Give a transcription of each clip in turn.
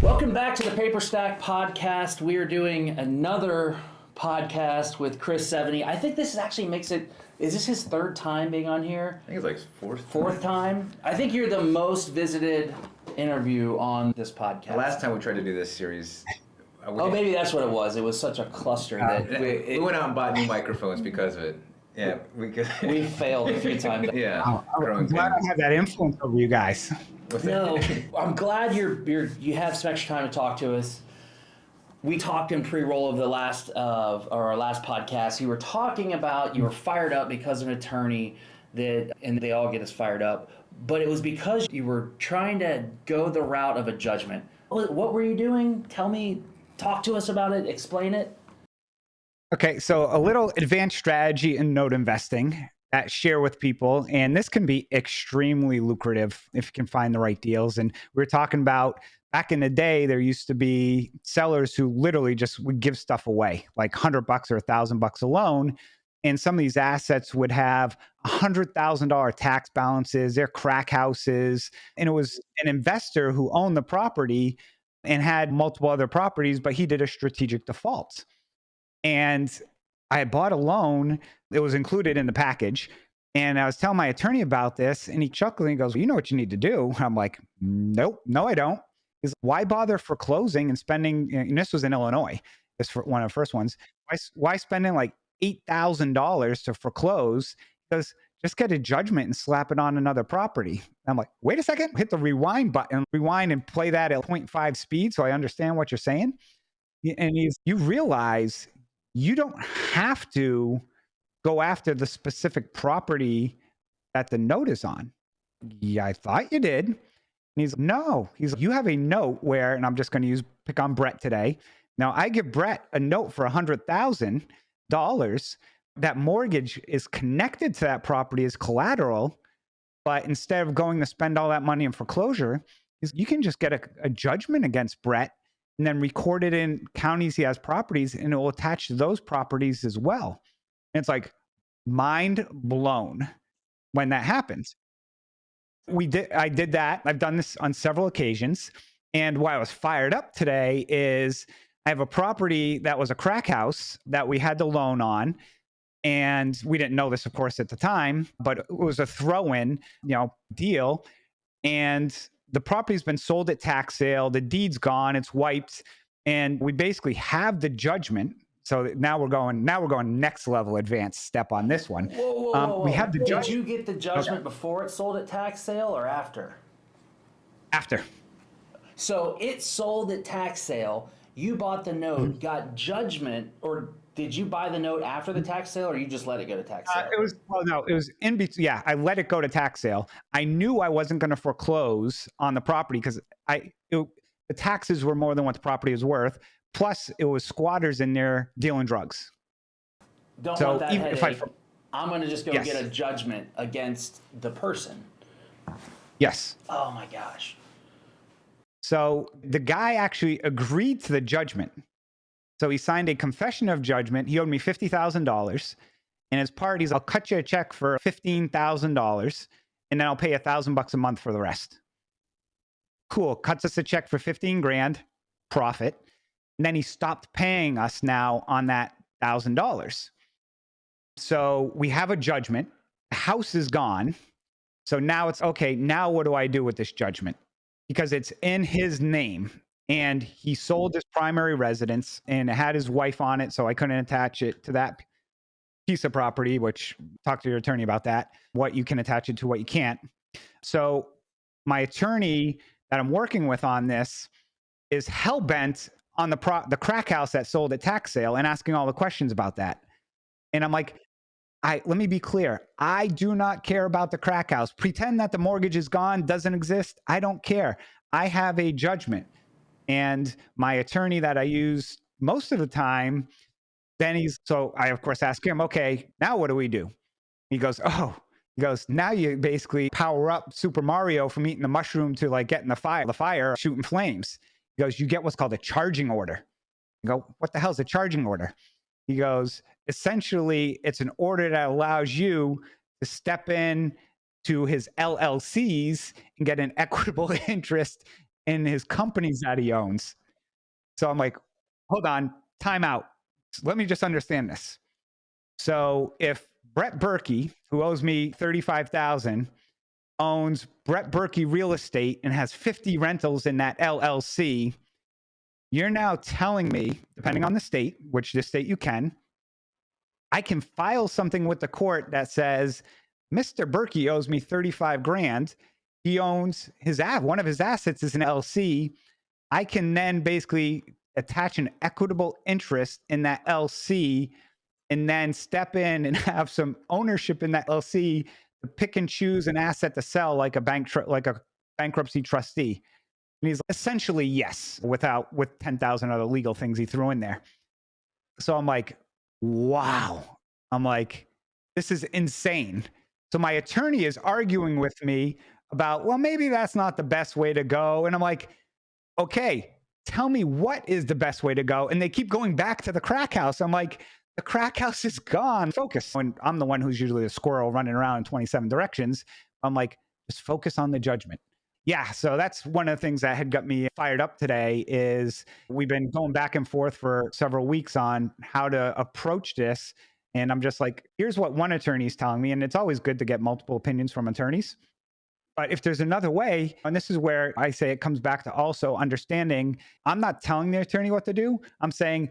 Welcome back to the Paperstac podcast. We are doing another podcast with Chris Seveney. I think this actually makes it, is this his third time being on here? I think it's like fourth. Fourth time? I think you're the most visited interview on this podcast. The last time we tried to do this series... maybe that's what it was. It was such a cluster that... We went out and bought new microphones because of it. Yeah, we failed a few times. Yeah. I'm glad I have that influence over you guys. No, I'm glad you have some extra time to talk to us. We talked in pre-roll of our last podcast. You were talking about you were fired up because of an attorney and they all get us fired up, but it was because you were trying to go the route of a judgment. What were you doing? Tell me, talk to us about it, explain it. Okay, so a little advanced strategy in note investing that share with people, and this can be extremely lucrative if you can find the right deals. And we were talking about back in the day, there used to be sellers who literally just would give stuff away, like $100 or $1,000 a loan. And some of these assets would have $100,000 tax balances, they're crack houses. And it was an investor who owned the property and had multiple other properties, but he did a strategic default. And I bought a loan that was included in the package. And I was telling my attorney about this, and he chuckled and he goes, well, you know what you need to do? And I'm like, nope, no, I don't. He's like, why bother foreclosing and spending, and this was in Illinois, this for one of the first ones. Why spending like $8,000 to foreclose? Because just get a judgment and slap it on another property. And I'm like, wait a second, hit the rewind button, rewind and play that at 0.5 speed so I understand what you're saying. And you realize you don't have to go after the specific property that the note is on. Yeah, I thought you did. And he's like, no. He's like, you have a note where, and I'm just going to pick on Brett today. Now I give Brett a note for $100,000. That mortgage is connected to that property as collateral, but instead of going to spend all that money in foreclosure, you can just get a judgment against Brett and then record it in counties he has properties, and it will attach to those properties as well. And it's like mind blown when that happens. I did that. I've done this on several occasions. And why I was fired up today is I have a property that was a crack house that we had the loan on. And we didn't know this, of course, at the time, but it was a throw-in, deal. And the property's been sold at tax sale. The deed's gone. It's wiped. And we basically have the judgment. So now we're going next level advanced step on this one. Whoa. We have the Did you get the judgment before it sold at tax sale or after? After. So it sold at tax sale. You bought the note, got judgment, or did you buy the note after the tax sale, or you just let it go to tax sale? It was in between. Yeah, I let it go to tax sale. I knew I wasn't going to foreclose on the property because the taxes were more than what the property was worth. Plus, it was squatters in there dealing drugs. Don't want that headache. I'm going to just go get a judgment against the person. Yes. Oh my gosh. So the guy actually agreed to the judgment. So he signed a confession of judgment. He owed me $50,000. And as part, I'll cut you a check for $15,000, and then I'll pay $1,000 a month for the rest. Cool. Cuts us a check for $15,000 profit. And then he stopped paying us now on that $1,000. So we have a judgment. The house is gone. So now it's okay. Now what do I do with this judgment? Because it's in his name. And he sold his primary residence and it had his wife on it. So I couldn't attach it to that piece of property, which talk to your attorney about that, what you can attach it to, what you can't. So my attorney that I'm working with on this is hell-bent on the crack house that sold at tax sale and asking all the questions about that. And I'm like, let me be clear. I do not care about the crack house. Pretend that the mortgage is gone, doesn't exist. I don't care. I have a judgment. And my attorney that I use most of the time, so I, of course, ask him, okay, now what do we do? He goes, now you basically power up Super Mario from eating the mushroom to like getting the fire shooting flames. He goes, you get what's called a charging order. I go, what the hell is a charging order? He goes, essentially, it's an order that allows you to step in to his LLCs and get an equitable interest in his companies that he owns. So I'm like, hold on, time out. Let me just understand this. So if Brett Berkey, who owes me $35,000, owns Brett Berkey Real Estate and has 50 rentals in that LLC, you're now telling me, depending on the state, which the state you can, I can file something with the court that says, Mr. Berkey owes me 35 grand. He owns one of his assets is an LLC. I can then basically attach an equitable interest in that LC and then step in and have some ownership in that LC to pick and choose an asset to sell like a bankruptcy trustee. And he's essentially yes, with 10,000 other legal things he threw in there. So I'm like, wow. I'm like, this is insane. So my attorney is arguing with me about, well, maybe that's not the best way to go. And I'm like, okay, tell me what is the best way to go. And they keep going back to the crack house. I'm like, the crack house is gone. Focus. When I'm the one who's usually a squirrel running around in 27 directions, I'm like, just focus on the judgment. Yeah, so that's one of the things that had got me fired up today is we've been going back and forth for several weeks on how to approach this. And I'm just like, here's what one attorney is telling me. And it's always good to get multiple opinions from attorneys. But if there's another way, and this is where I say it comes back to also understanding, I'm not telling the attorney what to do. I'm saying,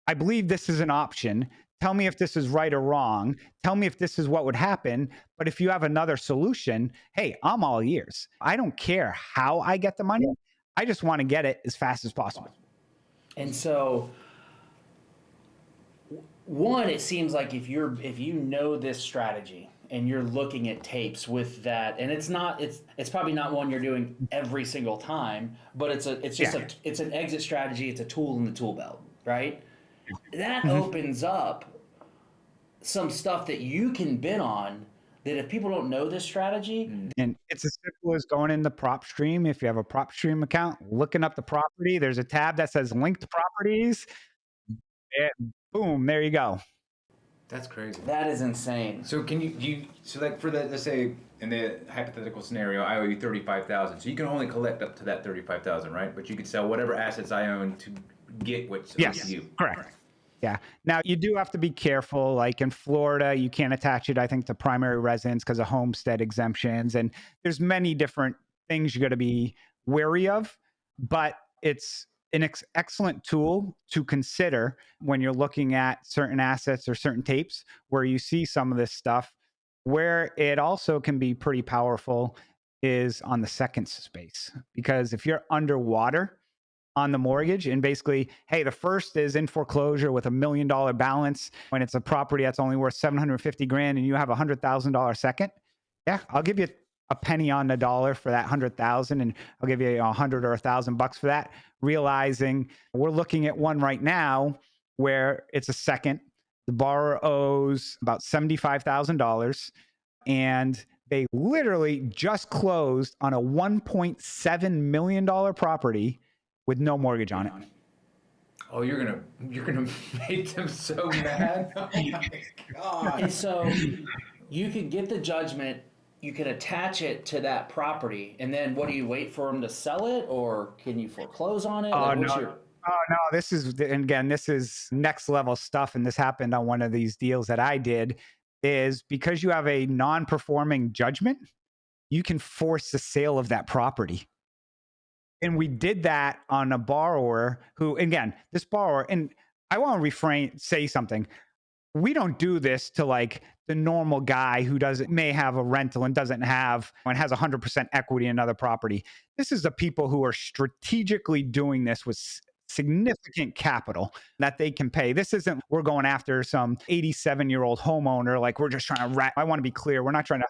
I believe this is an option. Tell me if this is right or wrong. Tell me if this is what would happen. But if you have another solution, hey, I'm all ears. I don't care how I get the money. I just want to get it as fast as possible. And so, one, it seems like if you know this strategy and you're looking at tapes with that, and it's probably not one you're doing every single time, but it's an exit strategy. It's a tool in the tool belt, right? That opens up some stuff that you can bid on that if people don't know this strategy. And it's as simple as going in the prop stream. If you have a prop stream account, looking up the property, there's a tab that says linked properties. And boom, there you go. That's crazy. That is insane. So so like for let's say in the hypothetical scenario, I owe you 35,000. So you can only collect up to that 35,000, right? But you could sell whatever assets I own to get what's owed to you. Correct. Yeah. Now you do have to be careful. Like in Florida, you can't attach it, I think, to primary residence because of homestead exemptions. And there's many different things you got to be wary of, but it's an excellent tool to consider when you're looking at certain assets or certain tapes where you see some of this stuff. Where it also can be pretty powerful is on the second space, because if you're underwater on the mortgage and basically, hey, the first is in foreclosure with $1 million balance when it's a property that's only worth 750 grand and you have $100,000 second. Yeah, I'll give you a penny on the dollar for that 100,000 and I'll give you 100 or $1,000 for that, realizing we're looking at one right now where it's a second. The borrower owes about $75,000 and they literally just closed on a $1.7 million property with no mortgage on it. Oh, you're gonna make them so mad. Oh my God. And so you could get the judgment, you can attach it to that property, and then what do you wait for them to sell it, or can you foreclose on it? Oh no, this is next level stuff, and this happened on one of these deals that I did. Is because you have a non-performing judgment, you can force the sale of that property. And we did that on a borrower who, again, this borrower, and I want to say something. We don't do this to like the normal guy who may have a rental and has 100% equity in another property. This is the people who are strategically doing this with significant capital that they can pay. This isn't, we're going after some 87-year-old homeowner. Like we're just trying to I want to be clear. We're not trying to.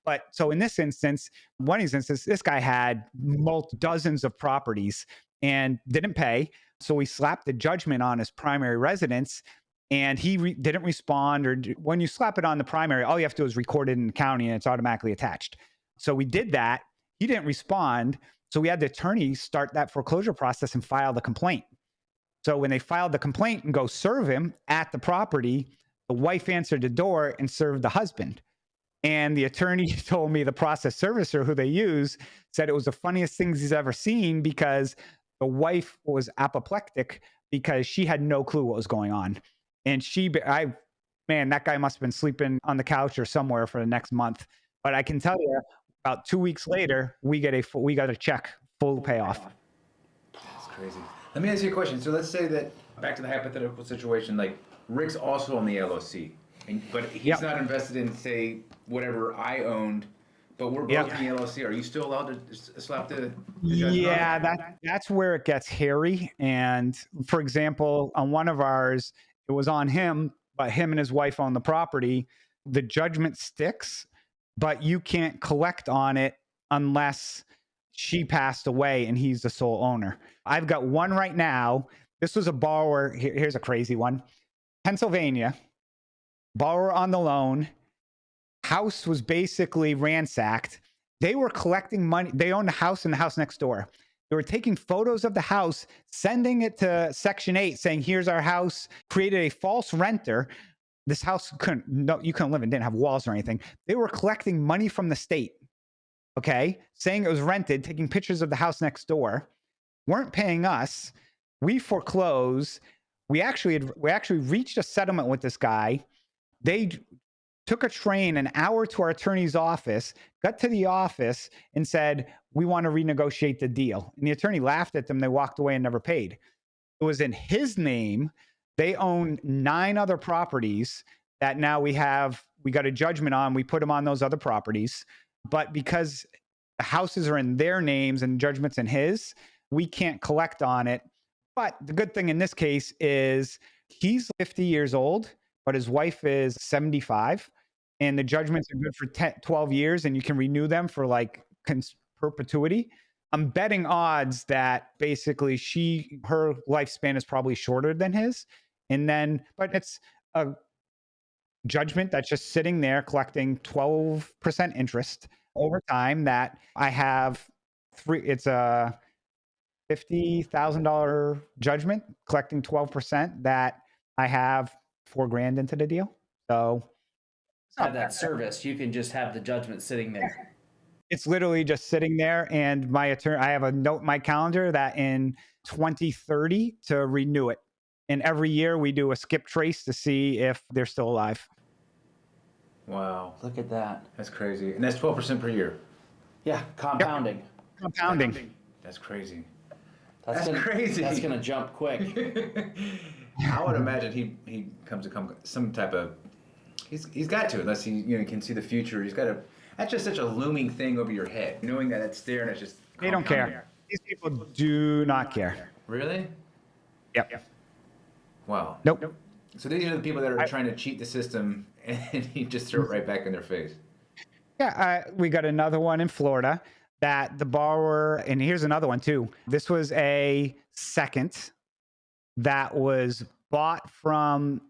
But so in this instance, one instance, this guy had dozens of properties and didn't pay. So we slapped the judgment on his primary residence and he didn't respond. Or when you slap it on the primary, all you have to do is record it in the county and it's automatically attached. So we did that. He didn't respond. So we had the attorney start that foreclosure process and file the complaint. So when they filed the complaint and go serve him at the property, the wife answered the door and served the husband. And the attorney told me the process servicer who they use said it was the funniest things he's ever seen because the wife was apoplectic because she had no clue what was going on. And man, that guy must have been sleeping on the couch or somewhere for the next month. But I can tell you, about 2 weeks later, we got a check, full payoff. That's crazy. Let me ask you a question. So let's say that, back to the hypothetical situation, like Rick's also on the LLC, but he's not invested in, say, whatever I owned, but we're both in the LLC. Are you still allowed to slap the judgment? Yeah, that's where it gets hairy. And for example, on one of ours, it was on him, but him and his wife own the property. The judgment sticks, but you can't collect on it unless she passed away and he's the sole owner. I've got one right now. This was a borrower. Here's a crazy one. Pennsylvania, borrower on the loan. House was basically ransacked. They were collecting money. They owned a house and the house next door. They were taking photos of the house, sending it to Section 8, saying, here's our house, created a false renter. This house you couldn't live in, didn't have walls or anything. They were collecting money from the state, okay, saying it was rented, taking pictures of the house next door, weren't paying us. We foreclosed. We actually reached a settlement with this guy. They took a train an hour to our attorney's office, got to the office and said, we want to renegotiate the deal. And the attorney laughed at them. They walked away and never paid. It was in his name. They own 9 other properties that now we got a judgment on. We put them on those other properties. But because the houses are in their names and judgments in his, we can't collect on it. But the good thing in this case is he's 50 years old, but his wife is 75. And the judgments are good for 12 years and you can renew them for like perpetuity. I'm betting odds that basically her lifespan is probably shorter than his. But it's a judgment that's just sitting there collecting 12% interest over time that I have it's a $50,000 judgment collecting 12% that I have $4,000 into the deal. So have that service, you can just have the judgment sitting there. It's literally just sitting there, and my attorney, I have a note in my calendar that in 2030 to renew it. And every year we do a skip trace to see if they're still alive. Wow. Look at that. That's crazy. And that's 12% per year. Yeah, compounding. Yep. Compounding. That's crazy. That's crazy. That's going to jump quick. I would imagine he comes to some type of, he's got to, unless he can see the future. He's got to. That's just such a looming thing over your head, knowing that it's there and it's just. They don't care. These people do not care. Really? Yep. Wow. Nope. So these are the people that are trying to cheat the system, and you just throw it right back in their face. Yeah, we got another one in Florida that the borrower, and here's another one too. This was a second that was bought from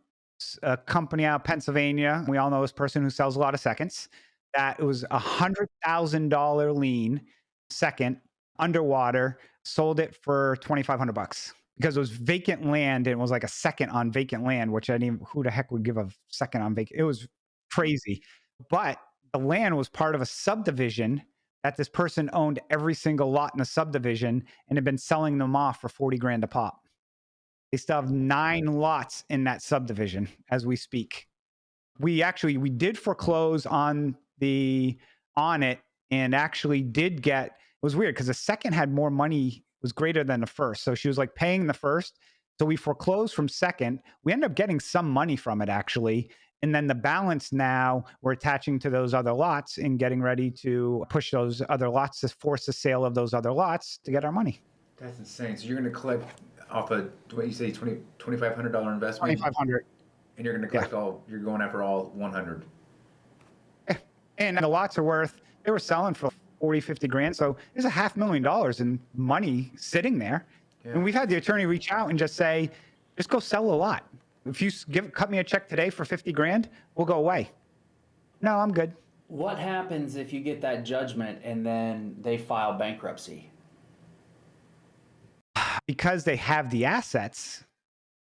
a company out of Pennsylvania. We all know this person who sells a lot of seconds. That it was $100,000 lien second underwater, sold it for $2,500 because it was vacant land and it was like a second on vacant land, which I didn't even, who the heck would give a second on vacant? It was crazy. But the land was part of a subdivision that this person owned every single lot in the subdivision and had been selling them off for $40,000 a pop. They still have 9 lots in that subdivision as we speak. We did foreclose on it and actually did get, it was weird because the second had more money, was greater than the first. So she was like paying the first. So we foreclosed from second. We ended up getting some money from it actually. And then the balance now we're attaching to those other lots and getting ready to push those other lots to force the sale of those other lots to get our money. That's insane. So you're going to collect off of what you say, $2,500 investment? $2,500. And you're going to collect you're going after all 100. And the lots are worth, they were selling for 40, 50 grand. So there's $500,000 in money sitting there. Yeah. And we've had the attorney reach out and just say, just go sell a lot. If you cut me a check today for 50 grand, we'll go away. No, I'm good. What happens if you get that judgment and then they file bankruptcy? Because they have the assets,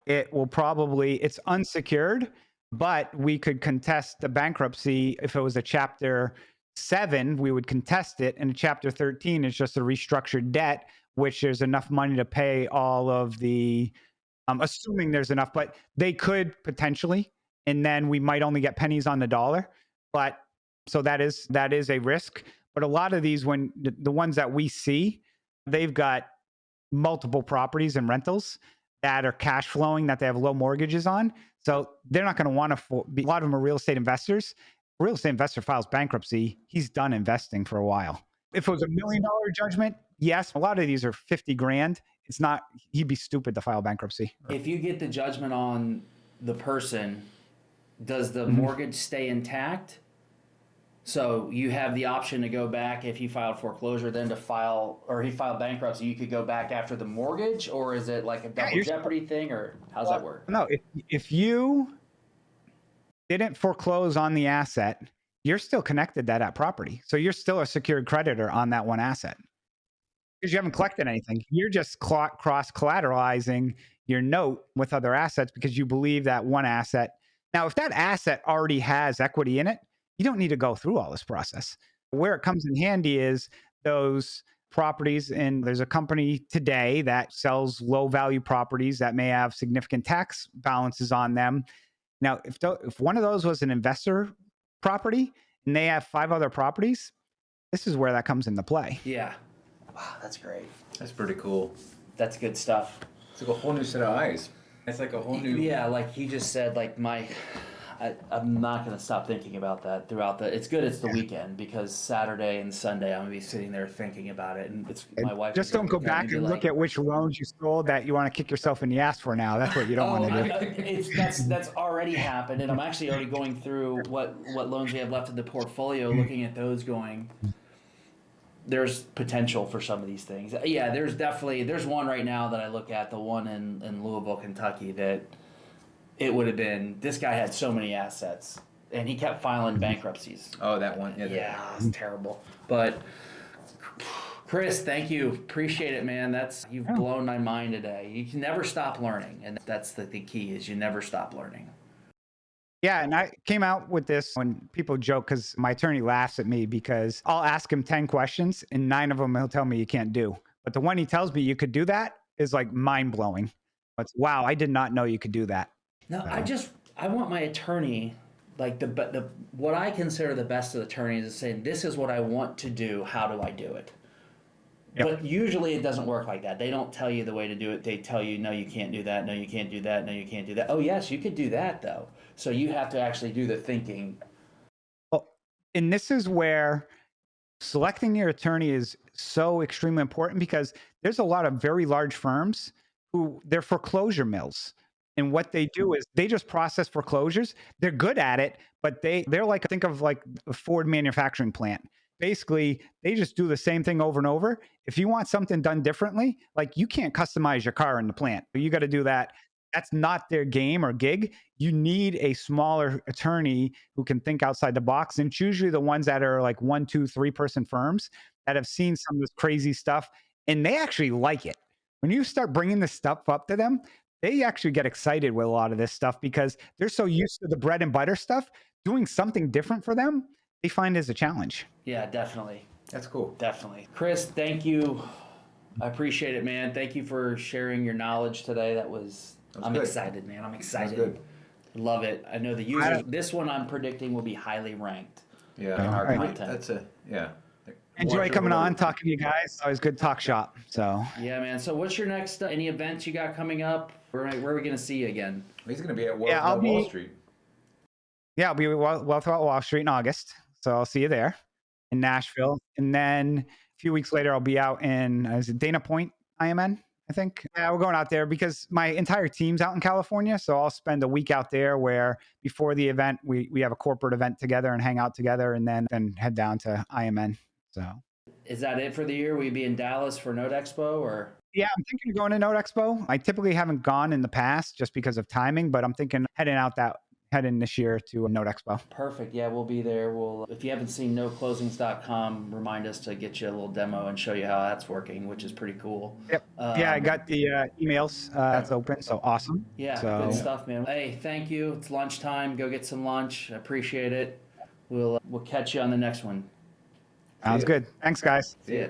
it's unsecured. but we could contest the bankruptcy. If it was a Chapter 7, we would contest it. And Chapter 13 is just a restructured debt, which there's enough money to pay all of the, assuming there's enough, but they could potentially, and then we might only get pennies on the dollar. But so that is a risk. But a lot of these, when the ones that we see, they've got multiple properties and rentals that are cash flowing that they have low mortgages on. So they're not going to want to be, a lot of them are real estate investors. A real estate investor files bankruptcy, he's done investing for a while. If it was $1 million judgment, yes. A lot of these are 50 grand. It's not, he'd be stupid to file bankruptcy. If you get the judgment on the person, does the mortgage stay intact? So you have the option to go back if you filed foreclosure, then to file, or he filed bankruptcy, you could go back after the mortgage, or is it like a double jeopardy thing, or how's that work? No, if you didn't foreclose on the asset, you're still connected to that property. So you're still a secured creditor on that one asset because you haven't collected anything. You're just cross collateralizing your note with other assets because you believe that one asset. Now, if that asset already has equity in it, you don't need to go through all this process. Where it comes in handy is those properties, and there's a company today that sells low value properties that may have significant tax balances on them. Now, if one of those was an investor property and they have 5 other properties, this is where that comes into play. Yeah. Wow, that's great. That's pretty cool. That's good stuff. It's like a whole new set of eyes. It's like a whole new. Yeah, like he just said, like I'm not going to stop thinking about that throughout it's good it's the weekend, because Saturday and Sunday I'm going to be sitting there thinking about it, and my wife. Just don't go back and look at which loans you sold that you want to kick yourself in the ass for now. That's what you don't want to do. That's already happened, and I'm actually already going through what loans we have left in the portfolio, looking at those going. There's potential for some of these things. Yeah, there's one right now that I look at, the one in Louisville, Kentucky, that it would have been, this guy had so many assets and he kept filing bankruptcies. Oh, that one. Yeah, it's terrible. But Chris, thank you. Appreciate it, man. You've blown my mind today. You can never stop learning, and that's the key, is you never stop learning. Yeah, and I came out with this when people joke, because my attorney laughs at me because I'll ask him 10 questions and 9 of them he'll tell me you can't do. But the one he tells me you could do that is like mind blowing. It's wow, I did not know you could do that. No, I want my attorney, like what I consider the best of attorneys is saying, this is what I want to do. How do I do it? Yep. But usually it doesn't work like that. They don't tell you the way to do it. They tell you, no, you can't do that. No, you can't do that. No, you can't do that. Oh, yes, you could do that, though. So you have to actually do the thinking. Well, and this is where selecting your attorney is so extremely important, because there's a lot of very large firms who they're foreclosure mills. And what they do is they just process foreclosures. They're good at it, but they're like, think of like a Ford manufacturing plant. Basically, they just do the same thing over and over. If you want something done differently, like you can't customize your car in the plant. You got to do that. That's not their game or gig. You need a smaller attorney who can think outside the box. And it's usually the ones that are like 1, 2, 3 person firms that have seen some of this crazy stuff, and they actually like it. When you start bringing this stuff up to them, they actually get excited with a lot of this stuff because they're so used to the bread and butter stuff. Doing something different for them, they find is a challenge. Yeah, definitely. That's cool. Definitely. Chris, thank you. I appreciate it, man. Thank you for sharing your knowledge today. I'm good. Excited, man. I'm excited. Good. Love it. I know the users, this one I'm predicting will be highly ranked. Yeah. In our content. Enjoy coming on, talking to you guys. Always good talk shop. So yeah, man. So what's your next, any events you got coming up? Where are we going to see you again? He's going to be at Wall Street. Yeah, I'll be at Wealth Out Wall Street in August. So I'll see you there in Nashville. And then a few weeks later, I'll be out in Dana Point, IMN, I think. Yeah, we're going out there because my entire team's out in California. So I'll spend a week out there where before the event, we have a corporate event together and hang out together, and then head down to IMN. So is that it for the year? Will you be in Dallas for Note Expo, or? Yeah, I'm thinking of going to Note Expo. I typically haven't gone in the past just because of timing, but I'm thinking heading out heading this year to Note Expo. Perfect. Yeah, we'll be there. If you haven't seen noclosings.com, remind us to get you a little demo and show you how that's working, which is pretty cool. Yep. Yeah, I got the emails. That's open, so awesome. Yeah, So, good stuff, man. Hey, thank you. It's lunchtime. Go get some lunch. I appreciate it. We'll catch you on the next one. Sounds good. Thanks, guys. See ya.